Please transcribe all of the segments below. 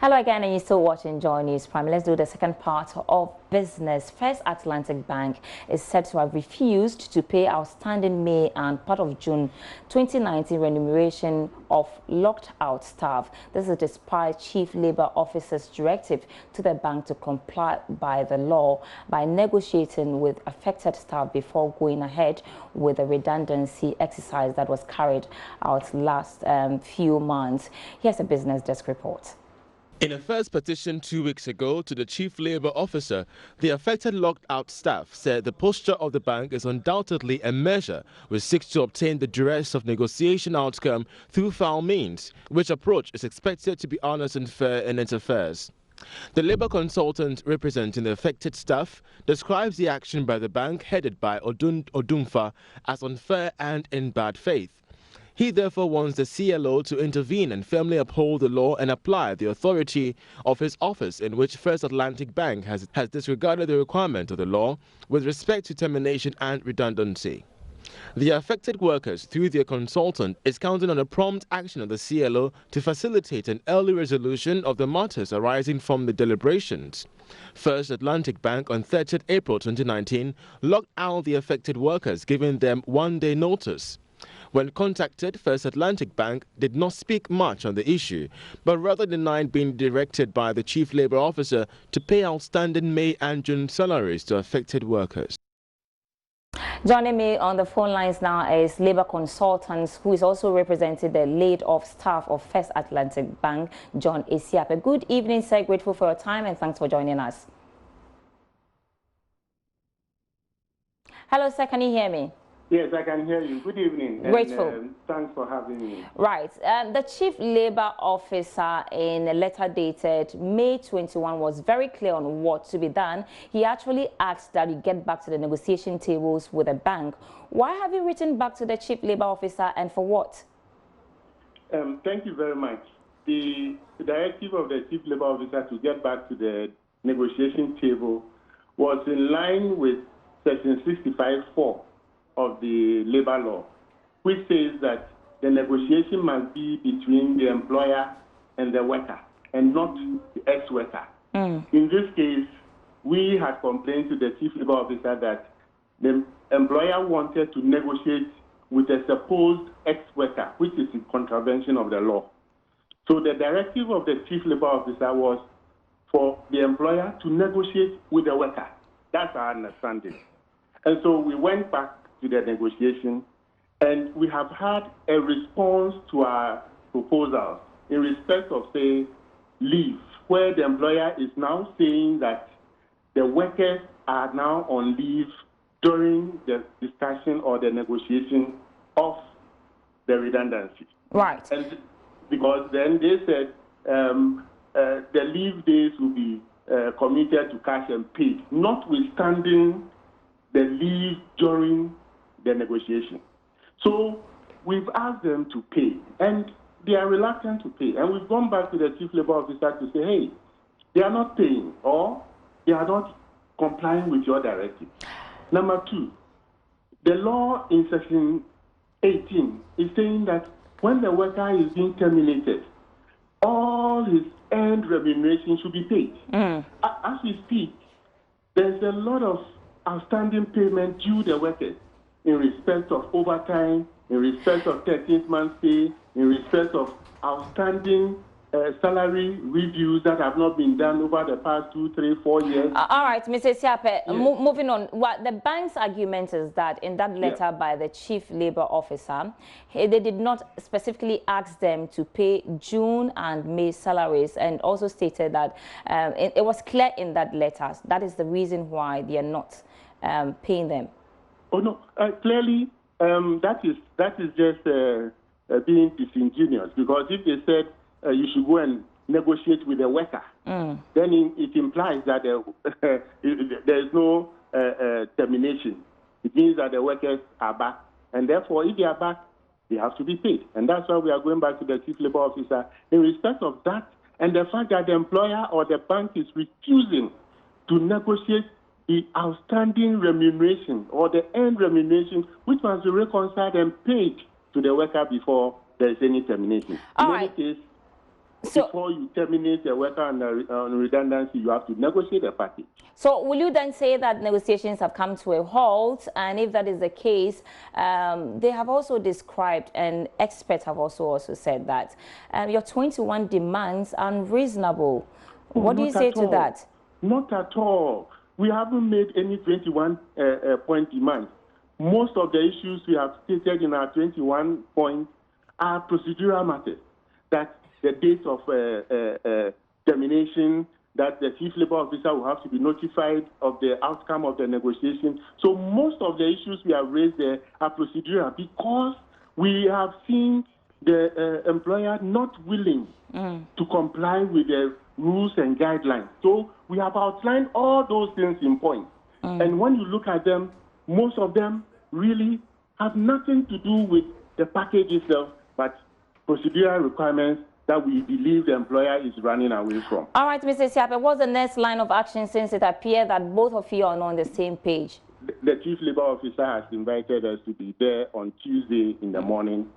Hello again, and you're still watching Joy News Prime. Let's do the second part of business. First Atlantic Bank is said to have refused to pay outstanding May and part of June 2019 remuneration of locked out staff. This is despite Chief Labour Officer's directive to the bank to comply by the law by negotiating with affected staff before going ahead with the redundancy exercise that was carried out last few months. Here's a Business Desk report. In a first petition 2 weeks ago to the Chief Labour Officer, the affected locked-out staff said the posture of the bank is undoubtedly a measure which seeks to obtain the duress of negotiation outcome through foul means, which approach is expected to be honest and fair in its affairs. The Labour consultant representing the affected staff describes the action by the bank headed by Odumfa as unfair and in bad faith. He therefore wants the CLO to intervene and firmly uphold the law and apply the authority of his office, in which First Atlantic Bank has disregarded the requirement of the law with respect to termination and redundancy. The affected workers, through their consultant, is counting on a prompt action of the CLO to facilitate an early resolution of the matters arising from the deliberations. First Atlantic Bank on 30th April 2019 locked out the affected workers, giving them one-day notice. When contacted, First Atlantic Bank did not speak much on the issue, but rather denied being directed by the Chief Labour Officer to pay outstanding May and June salaries to affected workers. Joining me on the phone lines now is Labour consultant who is also representing the laid-off staff of First Atlantic Bank, John Esiape. Good evening, sir. Grateful for your time and thanks for joining us. Hello, sir. Can you hear me? Yes, I can hear you. Good evening. Grateful. And, thanks for having me. Right. The Chief Labour Officer, in a letter dated May 21, was very clear on what to be done. He actually asked that you get back to the negotiation tables with the bank. Why have you written back to the Chief Labour Officer and for what? Thank you very much. The directive of the Chief Labour Officer to get back to the negotiation table was in line with Section 65(4) of the labor law, which says that the negotiation must be between the employer and the worker and not the ex-worker. In this case, we had complained to the Chief Labour Officer that the employer wanted to negotiate with a supposed ex-worker, which is in contravention of the law. So the directive of the Chief Labour Officer was for the employer to negotiate with the worker. That's our understanding. And so we went back to the negotiation, and we have had a response to our proposals in respect of, say, leave, where the employer is now saying that the workers are now on leave during the discussion or the negotiation of the redundancy. Right. And because then they said the leave days will be committed to cash and paid, notwithstanding the leave during the negotiation. So we've asked them to pay, and they are reluctant to pay. And we've gone back to the Chief Labour Officer to say, hey, they are not paying or they are not complying with your directive. Number two, the law in Section 18 is saying that when the worker is being terminated, all his earned remuneration should be paid. As we speak, there's a lot of outstanding payment due the workers in respect of overtime, in respect of 13th month pay, in respect of outstanding salary reviews that have not been done over the past 2, 3, 4 years. All right, Mr. Siape, Yes. Moving on. What the bank's argument is that in that letter by the Chief Labour Officer, they did not specifically ask them to pay June and May salaries, and also stated that it was clear in that letter that is the reason why they are not paying them. Oh no! Clearly, that is just being disingenuous, because if they said you should go and negotiate with the worker, then it implies that there is no termination. It means that the workers are back, and therefore, if they are back, they have to be paid. And that's why we are going back to the Chief Labour Officer in respect of that, and the fact that the employer or the bank is refusing to negotiate the outstanding remuneration or the earned remuneration, which must be reconciled and paid to the worker before there is any termination. In any case, before you terminate a worker on redundancy, you have to negotiate a package. So will you then say that negotiations have come to a halt? And if that is the case, they have also described, and experts have also said that your 21 demands are unreasonable. What do you say to that? Not at all. We haven't made any 21 point demands. Most of the issues we have stated in our 21 points are procedural matters. That the date of termination, that the chief labor officer will have to be notified of the outcome of the negotiation. So most of the issues we have raised there are procedural because we have seen the employer not willing to comply with the rules and guidelines. So we have outlined all those things in points. And when you look at them, most of them really have nothing to do with the package itself, but procedural requirements that we believe the employer is running away from. All right, Mr. Siape, what's the next line of action since it appears that both of you are not on the same page? The chief labor officer has invited us to be there on Tuesday in the morning,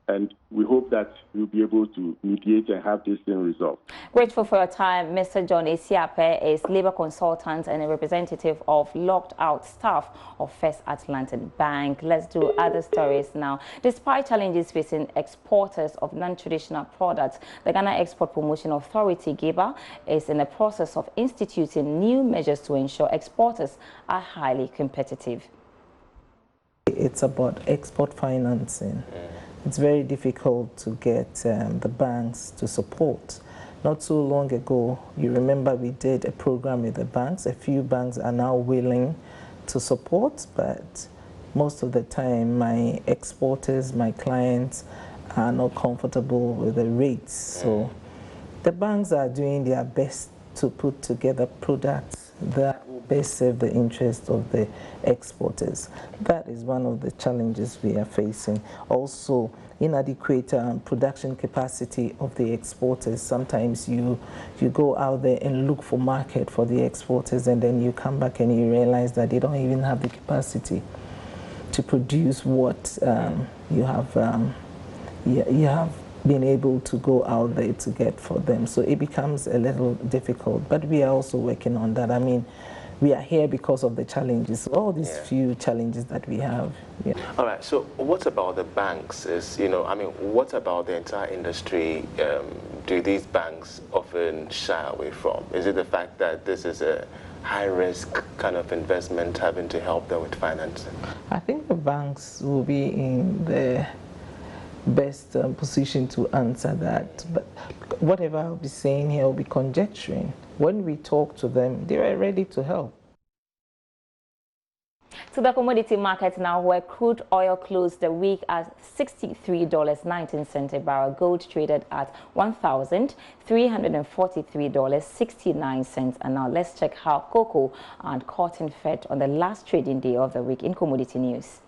and we hope that we'll be able to mediate and have this thing resolved. Grateful for your time. Mr. John Siape is labor consultant and a representative of locked out staff of First Atlantic Bank. Let's do other stories now. Despite challenges facing exporters of non-traditional products, the Ghana Export Promotion Authority, GEPA, is in the process of instituting new measures to ensure exporters are highly competitive. It's about export financing. It's very difficult to get the banks to support. Not so long ago, you remember we did a program with the banks. A few banks are now willing to support, but most of the time my exporters, my clients are not comfortable with the rates. So the banks are doing their best to put together products that will best serve the interest of the exporters. That is one of the challenges we are facing. Also, inadequate production capacity of the exporters. Sometimes you go out there and look for market for the exporters, and then you come back and you realize that they don't even have the capacity to produce what you have been able to go out there to get for them. So it becomes a little difficult, but we are also working on that. I mean, we are here because of the challenges, all these few challenges that we have. Yeah. All right, so what about the banks? What about the entire industry do these banks often shy away from? Is it the fact that this is a high-risk kind of investment having to help them with financing? I think the banks will be in the best position to answer that, but whatever I'll be saying here will be conjecturing. When we talk to them, they are ready to help. To the commodity market now, where crude oil closed the week at $63.19 a barrel. Gold traded at $1,343.69. And now let's check how cocoa and cotton fared on the last trading day of the week in commodity news.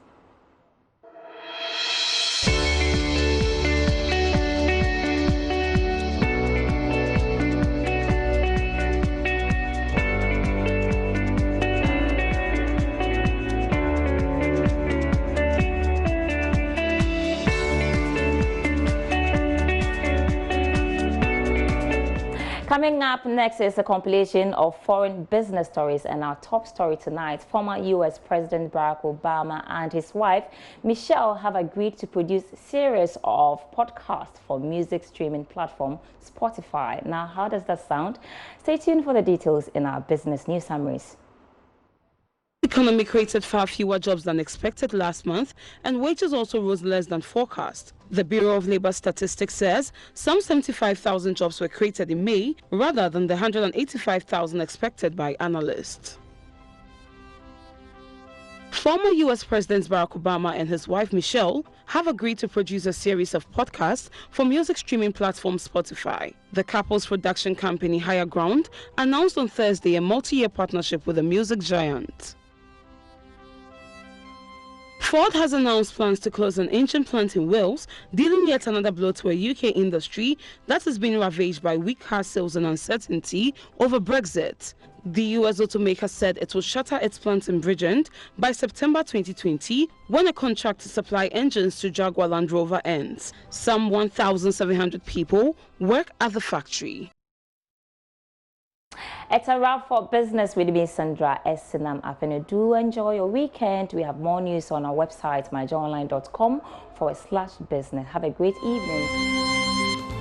Coming up next is a compilation of foreign business stories, and our top story tonight, former U.S. President Barack Obama and his wife Michelle have agreed to produce a series of podcasts for music streaming platform Spotify. Now, how does that sound? Stay tuned for the details in our business news summaries. The economy created far fewer jobs than expected last month, and wages also rose less than forecast. The Bureau of Labor Statistics says some 75,000 jobs were created in May, rather than the 185,000 expected by analysts. Former U.S. Presidents Barack Obama and his wife Michelle have agreed to produce a series of podcasts for music streaming platform Spotify. The couple's production company Higher Ground announced on Thursday a multi-year partnership with the music giant. Ford has announced plans to close an engine plant in Wales, dealing yet another blow to a UK industry that has been ravaged by weak car sales and uncertainty over Brexit. The US automaker said it will shutter its plant in Bridgend by September 2020 when a contract to supply engines to Jaguar Land Rover ends. Some 1,700 people work at the factory. It's a wrap for business with me, Sandra Esinam Apene. Do enjoy your weekend. We have more news on our website, myjoyonline.com/business. Have a great evening.